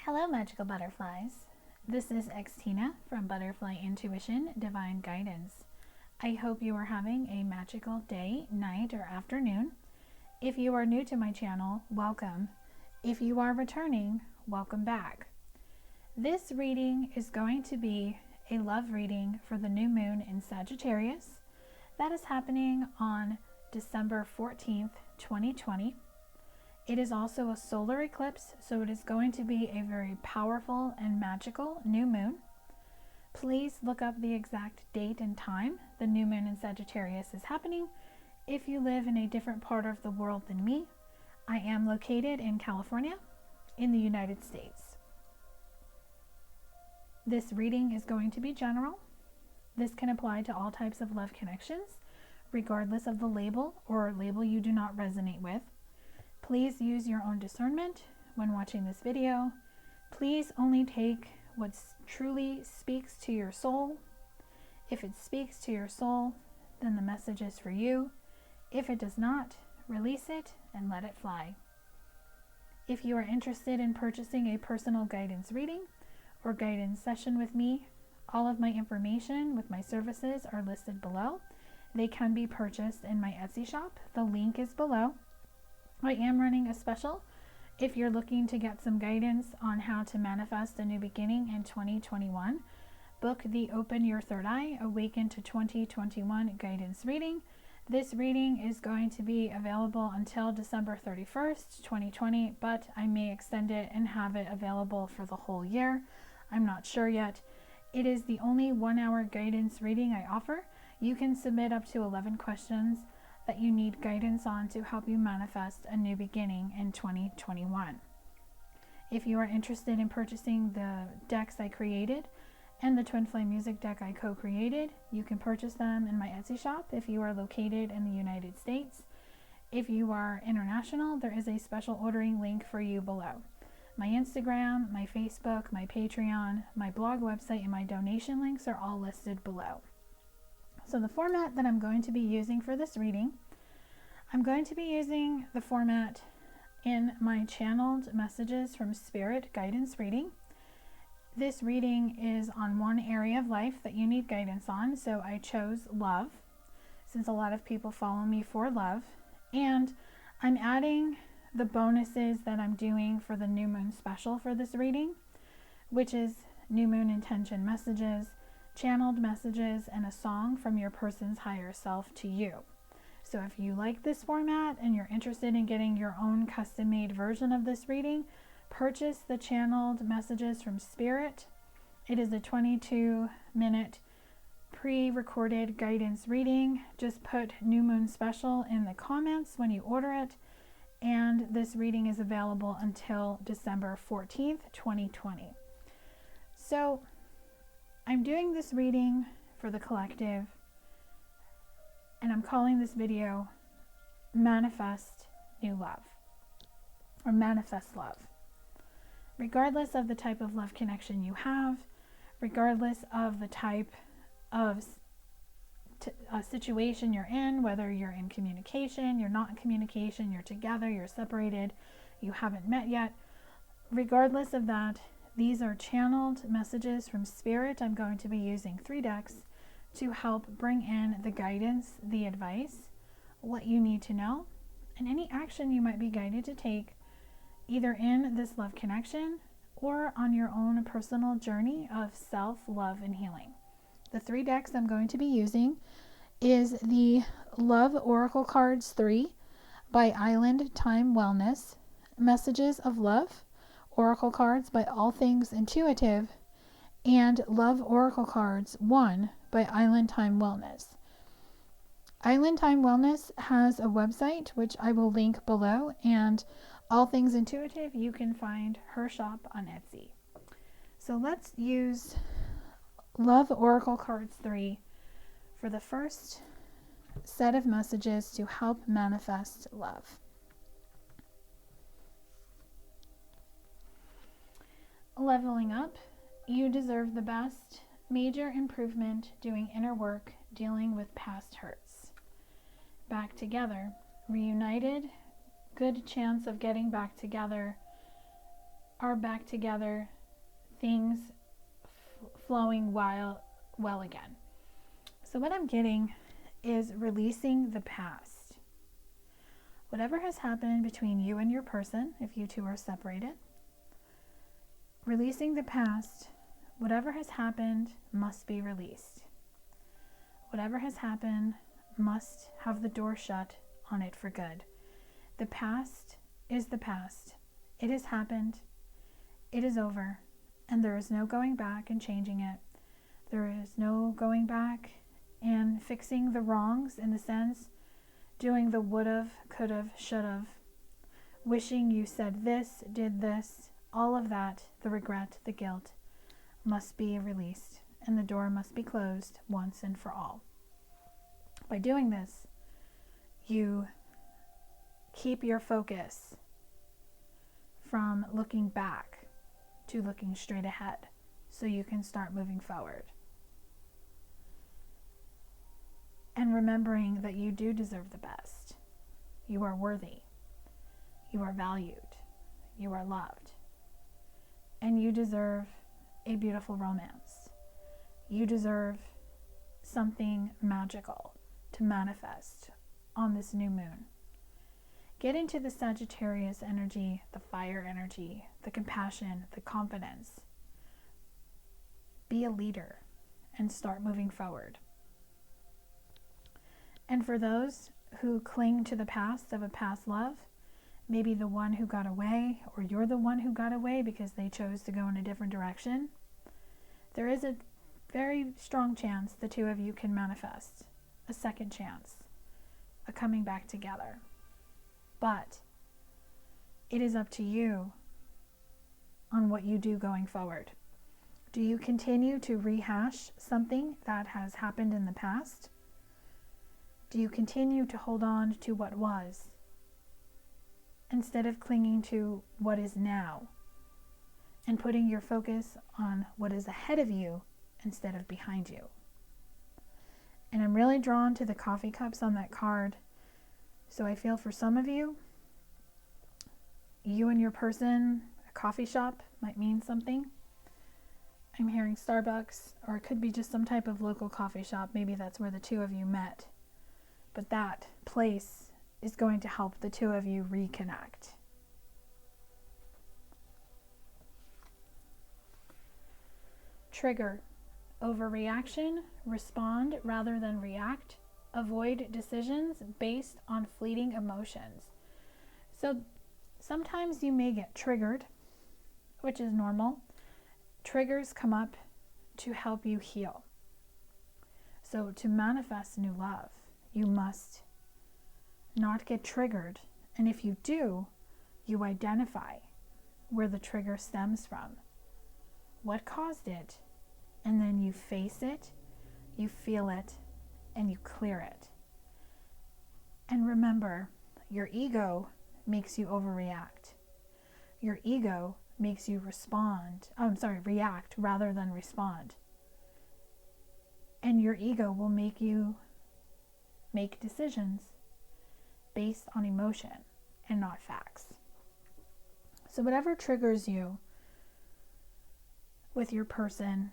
Hello, magical butterflies. This is Xtina from Butterfly Intuition Divine Guidance. I hope you are having a magical day, night, or afternoon. If you are new to my channel, welcome. If you are returning, welcome back. This reading is going to be a love reading for the new moon in Sagittarius. That is happening on December 14th, 2020. It is also a solar eclipse, so it is going to be a very powerful and magical new moon. Please look up the exact date and time the new moon in Sagittarius is happening if you live in a different part of the world than me. I am located in California, in the United States. This reading is going to be general. This can apply to all types of love connections, regardless of the label or label you do not resonate with. Please use your own discernment when watching this video. Please only take what truly speaks to your soul. If it speaks to your soul, then the message is for you. If it does not, release it and let it fly. If you are interested in purchasing a personal guidance reading or guidance session with me, all of my information with my services are listed below. They can be purchased in my Etsy shop. The link is below. I am running a special if you're looking to get some guidance on how to manifest a new beginning in 2021. Book the Open Your Third Eye, Awaken to 2021 guidance reading. This reading is going to be available until December 31st, 2020, but I may extend it and have it available for the whole year. I'm not sure yet. It is the only 1-hour guidance reading I offer. You can submit up to 11 questions that you need guidance on to help you manifest a new beginning in 2021. If you are interested in purchasing the decks I created and the Twin Flame music deck I co-created, you can purchase them in my Etsy shop if you are located in the United States. If you are international, there is a special ordering link for you below. My Instagram, my Facebook, my Patreon, my blog website, and my donation links are all listed below. So the format that I'm going to be using for this reading, I'm going to be using the format in my channeled messages from Spirit guidance reading. This reading is on one area of life that you need guidance on, so I chose love, since a lot of people follow me for love. And I'm adding the bonuses that I'm doing for the new moon special for this reading, which is new moon intention messages, channeled messages, and a song from your person's higher self to you. So if you like this format and you're interested in getting your own custom-made version of this reading, purchase the channeled messages from Spirit. It is a 22-minute pre-recorded guidance reading. Just put New Moon Special in the comments when you order it, and this reading is available until December 14th, 2020. So I'm doing this reading for the collective, and I'm calling this video Manifest New Love, or Manifest Love. Regardless of the type of love connection you have, regardless of the type of situation you're in, whether you're in communication, you're not in communication, you're together, you're separated, you haven't met yet, regardless of that, these are channeled messages from Spirit. I'm going to be using 3 decks to help bring in the guidance, the advice, what you need to know, and any action you might be guided to take either in this love connection or on your own personal journey of self-love and healing. The 3 decks I'm going to be using is the Love Oracle Cards 3 by Island Time Wellness, Messages of Love Oracle Cards by All Things Intuitive, and Love Oracle Cards 1 by Island Time Wellness. Island Time Wellness has a website, which I will link below, and All Things Intuitive, you can find her shop on Etsy. So let's use Love Oracle Cards 3 for the first set of messages to help manifest love. Leveling up, you deserve the best. Major improvement, doing inner work, dealing with past hurts. Back together, reunited, good chance of getting back together are back together, things flowing well again. So what I'm getting is releasing the past. Whatever has happened between you and your person, if you two are separated, releasing the past, whatever has happened must be released. Whatever has happened must have the door shut on it for good. The past is the past. It has happened. It is over. And there is no going back and changing it. There is no going back and fixing the wrongs, in the sense, doing the would've, could've, should've, wishing you said this, did this, all of that, the regret, the guilt, must be released, and the door must be closed once and for all. By doing this, you keep your focus from looking back to looking straight ahead, so you can start moving forward. And remembering that you do deserve the best. You are worthy. You are valued. You are loved. And you deserve a beautiful romance. You deserve something magical to manifest on this new moon. Get into the Sagittarius energy, the fire energy, the compassion, the confidence. Be a leader and start moving forward. And for those who cling to the past of a past love, maybe the one who got away, or you're the one who got away because they chose to go in a different direction, there is a very strong chance the two of you can manifest a second chance, a coming back together. But it is up to you on what you do going forward. Do you continue to rehash something that has happened in the past? Do you continue to hold on to what was, instead of clinging to what is now and putting your focus on what is ahead of you instead of behind you? And I'm really drawn to the coffee cups on that card. So I feel for some of you, you and your person, a coffee shop might mean something. I'm hearing Starbucks, or it could be just some type of local coffee shop. Maybe that's where the two of you met. But that place is going to help the two of you reconnect. Trigger: overreaction, respond rather than react, avoid decisions based on fleeting emotions. So sometimes you may get triggered, which is normal. Triggers come up to help you heal. So to manifest new love, you must not get triggered. And if you do, you identify where the trigger stems from, what caused it, and then you face it, you feel it, and you clear it. And remember, your ego makes you overreact. Your ego makes you react rather than respond. And your ego will make you make decisions based on emotion and not facts. So whatever triggers you with your person,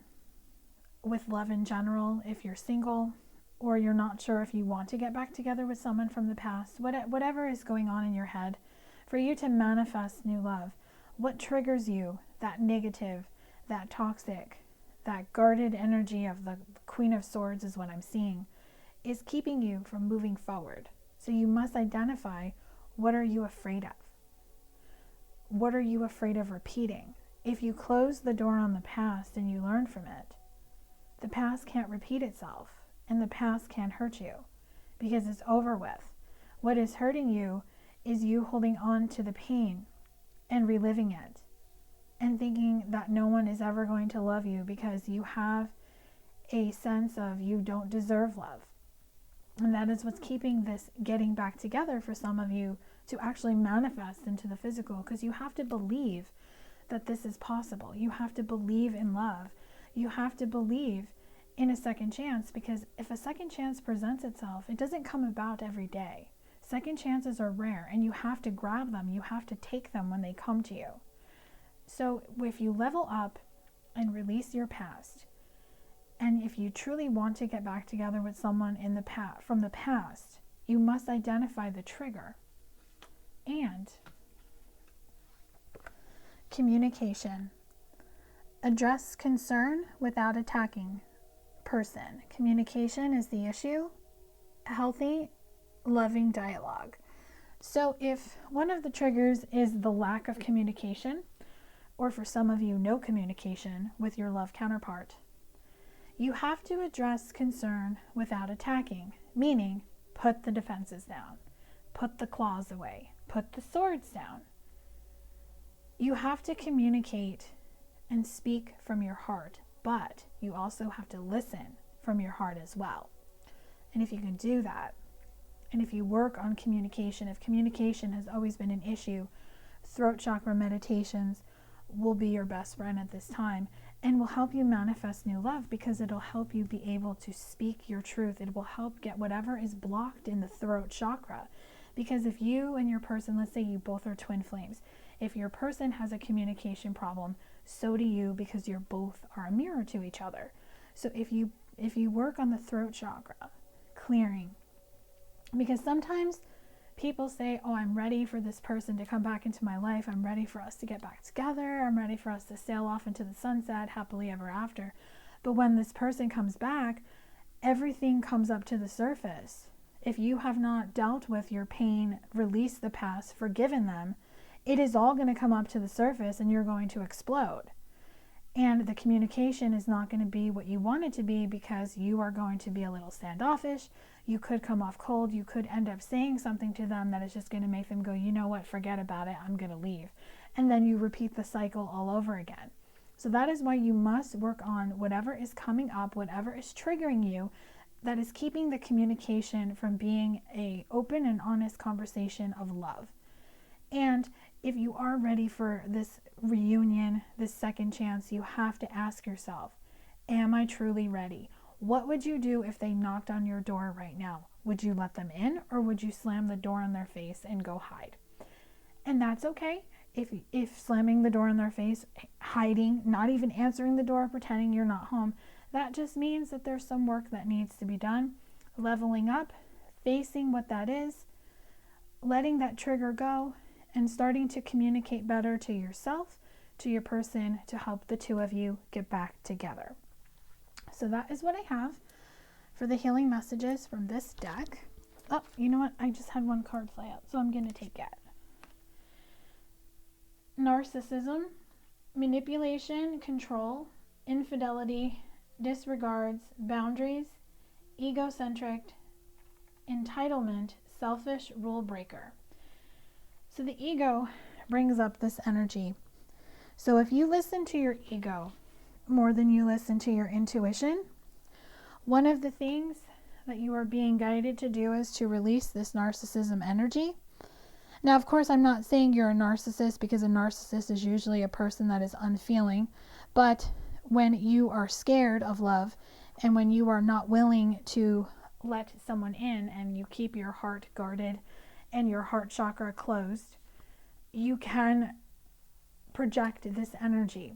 with love in general, if you're single, or you're not sure if you want to get back together with someone from the past, whatever is going on in your head, for you to manifest new love, what triggers you, that negative, that toxic, that guarded energy of the Queen of Swords is what I'm seeing, is keeping you from moving forward. So you must identify, what are you afraid of? What are you afraid of repeating? If you close the door on the past and you learn from it, the past can't repeat itself, and the past can't hurt you because it's over with. What is hurting you is you holding on to the pain and reliving it and thinking that no one is ever going to love you because you have a sense of you don't deserve love. And that is what's keeping this getting back together for some of you to actually manifest into the physical, because you have to believe that this is possible. You have to believe in love. You have to believe in a second chance, because if a second chance presents itself, it doesn't come about every day. Second chances are rare, and you have to grab them. You have to take them when they come to you. So if you level up and release your past, and if you truly want to get back together with someone in the from the past, you must identify the trigger. And communication. Address concern without attacking person. Communication is the issue. Healthy, loving dialogue. So if one of the triggers is the lack of communication, or for some of you, no communication with your love counterpart, you have to address concern without attacking, meaning put the defenses down, put the claws away, put the swords down. You have to communicate and speak from your heart, but you also have to listen from your heart as well. And if you can do that, and if you work on communication, if communication has always been an issue, throat chakra meditations will be your best friend at this time and will help you manifest new love, because it'll help you be able to speak your truth. It will help get whatever is blocked in the throat chakra. Because if you and your person, let's say you both are twin flames, if your person has a communication problem, so do you, because you're both are a mirror to each other. So if you work on the throat chakra, clearing, because sometimes people say, oh, I'm ready for this person to come back into my life. I'm ready for us to get back together. I'm ready for us to sail off into the sunset, happily ever after. But when this person comes back, everything comes up to the surface. If you have not dealt with your pain, released the past, forgiven them, it is all going to come up to the surface and you're going to explode. And the communication is not going to be what you want it to be, because you are going to be a little standoffish. You could come off cold. You could end up saying something to them that is just going to make them go, you know what, forget about it. I'm going to leave. And then you repeat the cycle all over again. So that is why you must work on whatever is coming up, whatever is triggering you, that is keeping the communication from being an open and honest conversation of love. And if you are ready for this reunion, this second chance, you have to ask yourself, am I truly ready? What would you do if they knocked on your door right now? Would you let them in, or would you slam the door in their face and go hide? And that's okay. If slamming the door in their face, hiding, not even answering the door, pretending you're not home, that just means that there's some work that needs to be done. Leveling up, facing what that is, letting that trigger go, and starting to communicate better to yourself, to your person, to help the two of you get back together. So that is what I have for the healing messages from this deck. Oh, you know what? I just had one card fly out, so I'm going to take it. Narcissism, manipulation, control, infidelity, disregards, boundaries, egocentric, entitlement, selfish, rule breaker. So the ego brings up this energy. So if you listen to your ego more than you listen to your intuition, one of the things that you are being guided to do is to release this narcissism energy. Now, of course, I'm not saying you're a narcissist, because a narcissist is usually a person that is unfeeling. But when you are scared of love, and when you are not willing to let someone in, and you keep your heart guarded and your heart chakra closed, you can project this energy.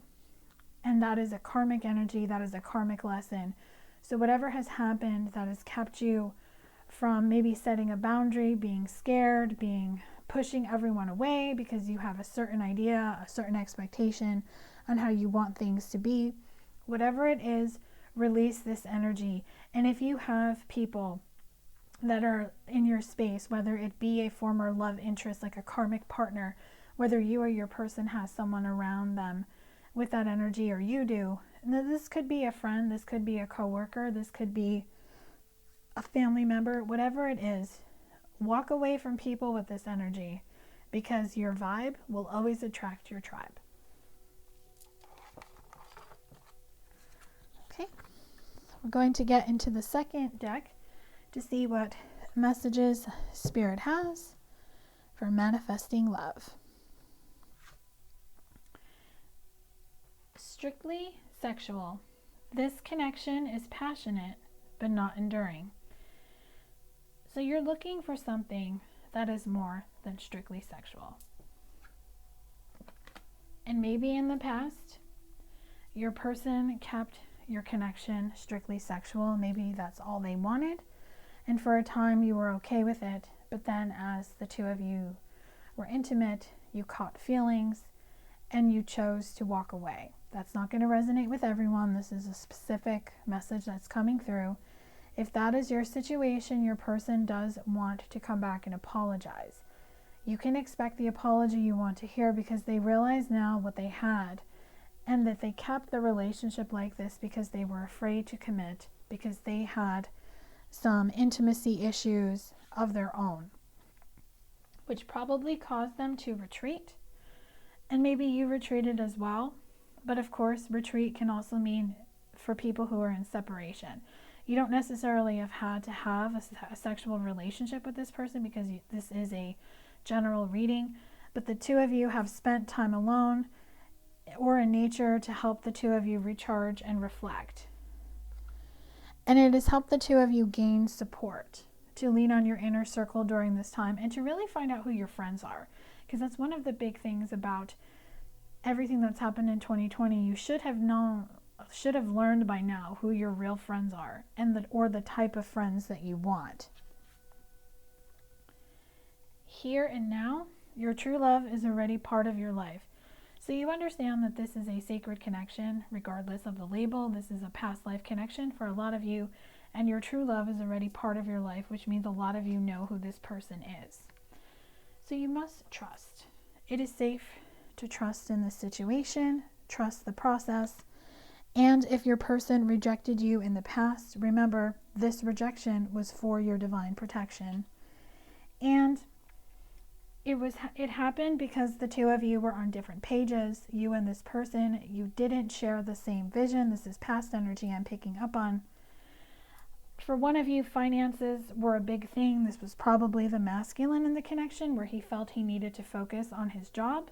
And that is a karmic energy, that is a karmic lesson. So whatever has happened that has kept you from maybe setting a boundary, being scared, pushing everyone away because you have a certain idea, a certain expectation on how you want things to be, whatever it is, release this energy. And if you have people that are in your space, whether it be a former love interest, like a karmic partner, whether you or your person has someone around them with that energy, or you do, and this could be a friend, this could be a coworker, this could be a family member, whatever it is, walk away from people with this energy, because your vibe will always attract your tribe. Okay, we're going to get into the second deck to see what messages Spirit has for manifesting love. Strictly sexual. This connection is passionate but not enduring. So you're looking for something that is more than strictly sexual. And maybe in the past, your person kept your connection strictly sexual. Maybe that's all they wanted. And for a time you were okay with it. But then as the two of you were intimate, you caught feelings and you chose to walk away. That's not going to resonate with everyone. This is a specific message that's coming through. If that is your situation, your person does want to come back and apologize. You can expect the apology you want to hear because they realize now what they had and that they kept the relationship like this because they were afraid to commit, because they had some intimacy issues of their own, which probably caused them to retreat. And maybe you retreated as well. But of course, retreat can also mean for people who are in separation. You don't necessarily have had to have a sexual relationship with this person because this is a general reading. But the two of you have spent time alone or in nature to help the two of you recharge and reflect. And it has helped the two of you gain support, to lean on your inner circle during this time and to really find out who your friends are. Because that's one of the big things about everything that's happened in 2020. You should have learned by now who your real friends are and or the type of friends that you want. Here and now, your true love is already part of your life. So you understand that this is a sacred connection, regardless of the label. This is a past life connection for a lot of you, and your true love is already part of your life, which means a lot of you know who this person is. So you must trust. It is safe to trust in this situation, trust the process. And if your person rejected you in the past, remember this rejection was for your divine protection. And it happened because the two of you were on different pages. You and this person, you didn't share the same vision. This is past energy I'm picking up on. For one of you, finances were a big thing. This was probably the masculine in the connection, where he felt he needed to focus on his job.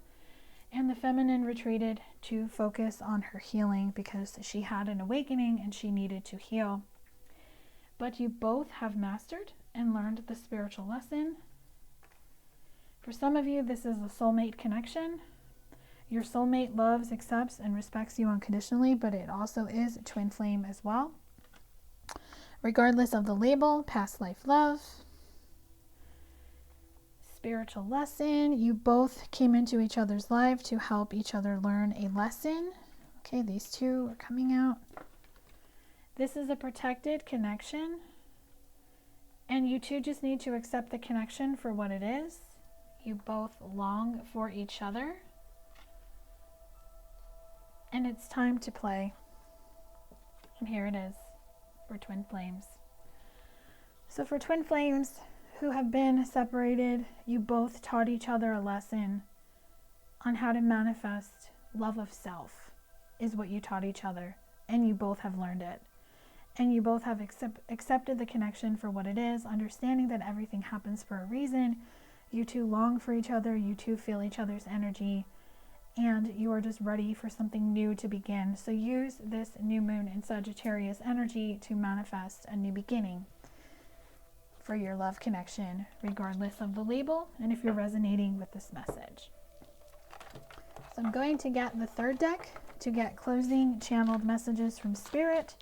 And the feminine retreated to focus on her healing because she had an awakening and she needed to heal. But you both have mastered and learned the spiritual lesson. For some of you, this is a soulmate connection. Your soulmate loves, accepts, and respects you unconditionally, but it also is a twin flame as well. Regardless of the label, past life love, spiritual lesson. You both came into each other's life to help each other learn a lesson. Okay, these two are coming out. This is a protected connection, and you two just need to accept the connection for what it is. You both long for each other, and it's time to play. And here it is for twin flames. So for twin flames who have been separated, you both taught each other a lesson on how to manifest love of self is what you taught each other, and you both have learned it. And you both have accepted the connection for what it is, understanding that everything happens for a reason. You two long for each other, you two feel each other's energy, and you are just ready for something new to begin. So use this new moon in Sagittarius energy to manifest a new beginning for your love connection, regardless of the label, and if you're resonating with this message. So I'm going to get the third deck to get closing channeled messages from Spirit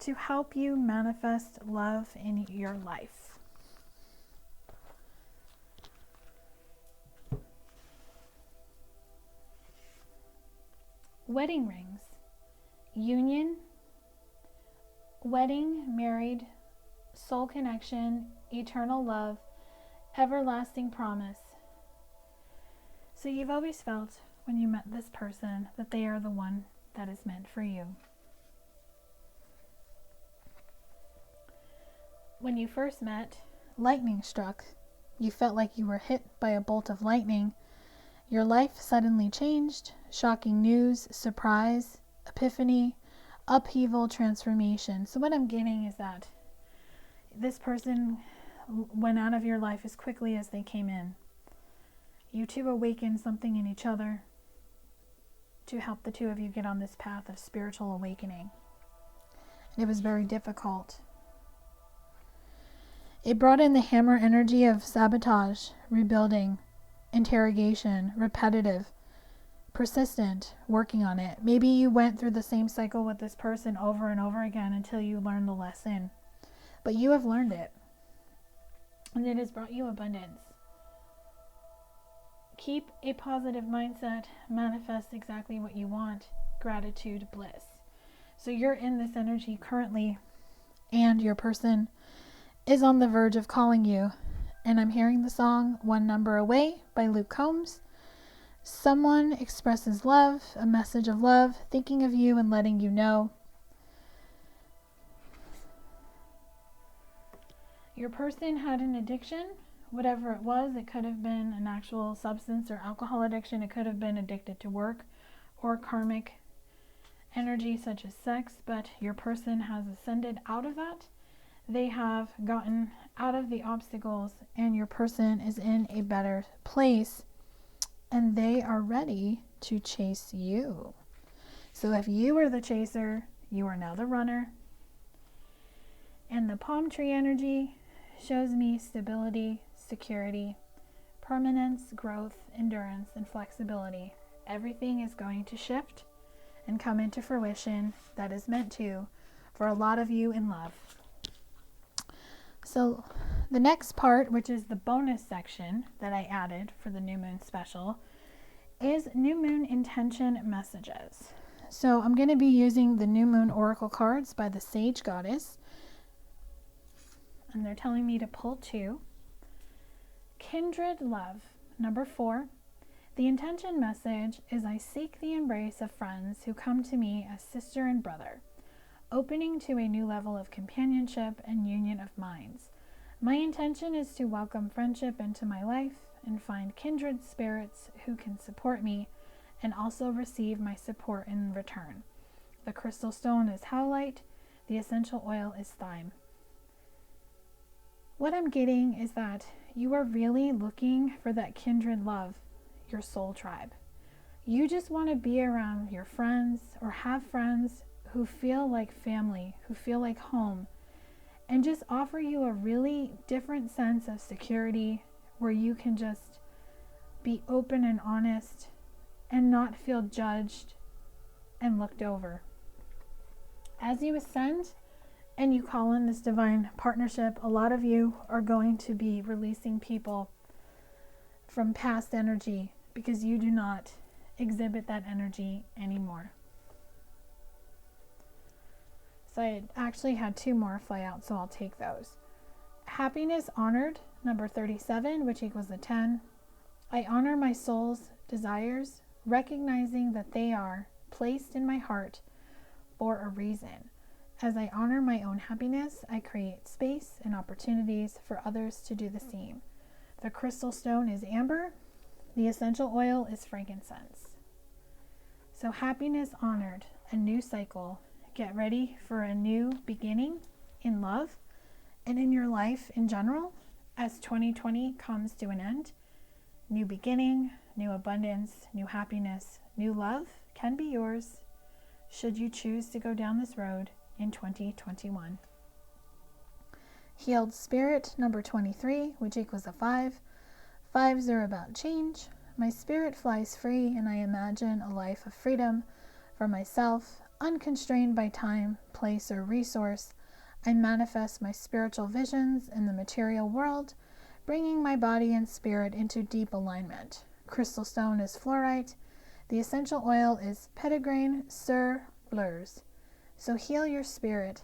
to help you manifest love in your life. Wedding rings, union, wedding, married, soul connection, eternal love, everlasting promise. So you've always felt when you met this person that they are the one that is meant for you. When you first met, lightning struck. You felt like you were hit by a bolt of lightning. Your life suddenly changed. Shocking news, surprise, epiphany, upheaval, transformation. So what I'm getting is that this person went out of your life as quickly as they came in. You two awakened something in each other to help the two of you get on this path of spiritual awakening. And it was very difficult. It brought in the hammer energy of sabotage, rebuilding, interrogation, repetitive, persistent, working on it. Maybe you went through the same cycle with this person over and over again until you learned the lesson. But you have learned it. And it has brought you abundance. Keep a positive mindset. Manifest exactly what you want. Gratitude, bliss. So you're in this energy currently, and your person is on the verge of calling you. And I'm hearing the song One Number Away by Luke Combs. Someone expresses love, a message of love, thinking of you and letting you know. Your person had an addiction, whatever it was. It could have been an actual substance or alcohol addiction. It could have been addicted to work or karmic energy such as sex, but your person has ascended out of that. They have gotten out of the obstacles, and your person is in a better place, and they are ready to chase you. So if you were the chaser, you are now the runner. And the palm tree energy shows me stability, security, permanence, growth, endurance, and flexibility. Everything is going to shift and come into fruition that is meant to for a lot of you in love. So the next part, which is the bonus section that I added for the new moon special, is new moon intention messages. So I'm going to be using the new moon oracle cards by the Sage Goddess, and they're telling me to pull 2. Kindred love, number 4. The intention message is I seek the embrace of friends who come to me as sister and brother, opening to a new level of companionship and union of minds. My intention is to welcome friendship into my life and find kindred spirits who can support me and also receive my support in return. The crystal stone is howlite. The essential oil is thyme. What I'm getting is that you are really looking for that kindred love, your soul tribe. You just want to be around your friends or have friends who feel like family, who feel like home, and just offer you a really different sense of security where you can just be open and honest and not feel judged and looked over. As you ascend and you call in this divine partnership, a lot of you are going to be releasing people from past energy because you do not exhibit that energy anymore. So I actually had 2 more fly out, so I'll take those. Happiness honored, number 37, which equals a 10. I honor my soul's desires, recognizing that they are placed in my heart for a reason. As I honor my own happiness, I create space and opportunities for others to do the same. The crystal stone is amber. The essential oil is frankincense. So happiness honored, a new cycle. Get ready for a new beginning in love and in your life in general as 2020 comes to an end. New beginning, new abundance, new happiness, new love can be yours should you choose to go down this road in 2021. Healed spirit, number 23, which equals a 5. 5s are about change. My spirit flies free and I imagine a life of freedom for myself, unconstrained by time, place, or resource. I manifest my spiritual visions in the material world, bringing my body and spirit into deep alignment. Crystal stone is fluorite. The essential oil is petitgrain sur fleurs. So heal your spirit,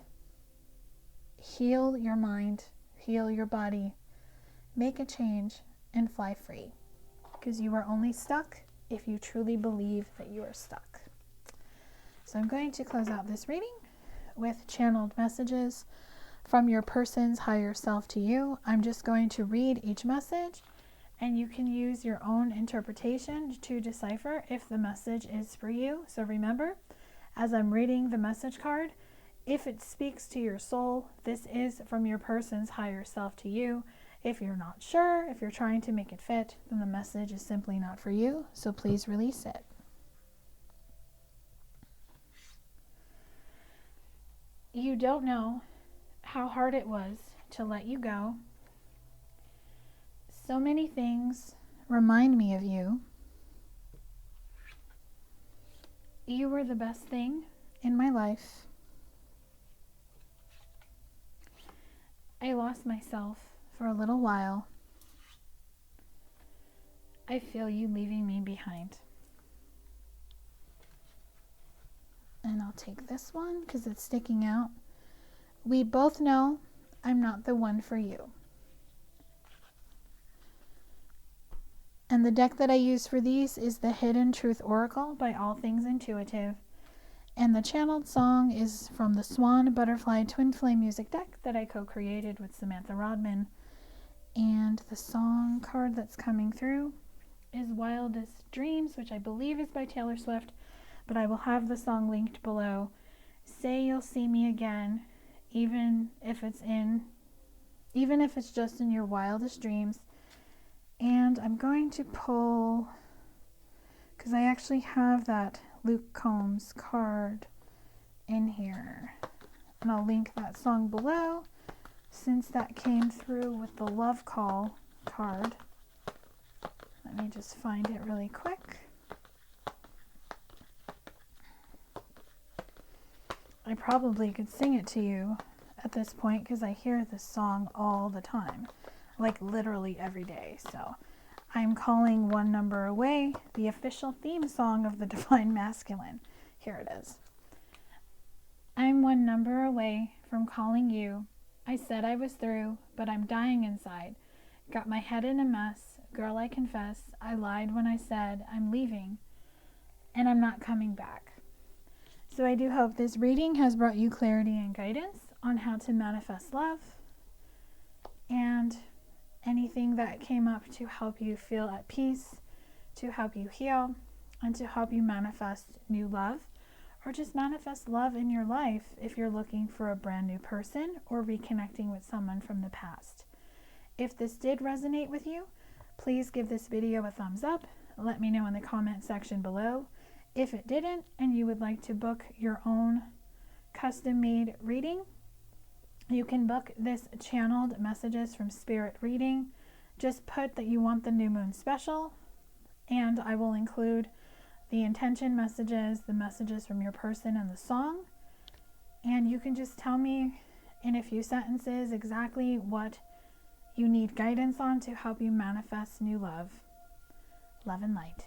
heal your mind, heal your body, make a change, and fly free. Because you are only stuck if you truly believe that you are stuck. So I'm going to close out this reading with channeled messages from your person's higher self to you. I'm just going to read each message, and you can use your own interpretation to decipher if the message is for you. So remember, as I'm reading the message card, if it speaks to your soul, this is from your person's higher self to you. If you're not sure, if you're trying to make it fit, then the message is simply not for you. So please release it. You don't know how hard it was to let you go. So many things remind me of you. You were the best thing in my life. I lost myself for a little while. I feel you leaving me behind. And I'll take this one because it's sticking out. We both know I'm not the one for you. And the deck that I use for these is the Hidden Truth Oracle by All Things Intuitive. And the channeled song is from the Swan Butterfly Twin Flame music deck that I co-created with Samantha Rodman. And the song card that's coming through is Wildest Dreams, which I believe is by Taylor Swift, but I will have the song linked below. Say you'll see me again, even if it's just in your wildest dreams. And I'm going to pull, because I actually have that Luke Combs card in here, and I'll link that song below since that came through with the Love Call card. Let me just find it really quick. I probably could sing it to you at this point because I hear this song all the time, like literally every day. So I'm calling One Number Away, the official theme song of the Divine Masculine. Here it is. I'm one number away from calling you. I said I was through, but I'm dying inside. Got my head in a mess. Girl, I confess, I lied when I said I'm leaving, and I'm not coming back. So I do hope this reading has brought you clarity and guidance on how to manifest love, and anything that came up to help you feel at peace, to help you heal, and to help you manifest new love, or just manifest love in your life if you're looking for a brand new person or reconnecting with someone from the past. If this did resonate with you, please give this video a thumbs up. Let me know in the comment section below. If it didn't and you would like to book your own custom-made reading, you can book this channeled messages from Spirit reading. Just put that you want the new moon special, and I will include the intention messages, the messages from your person, and the song. And you can just tell me in a few sentences exactly what you need guidance on to help you manifest new love. Love and light.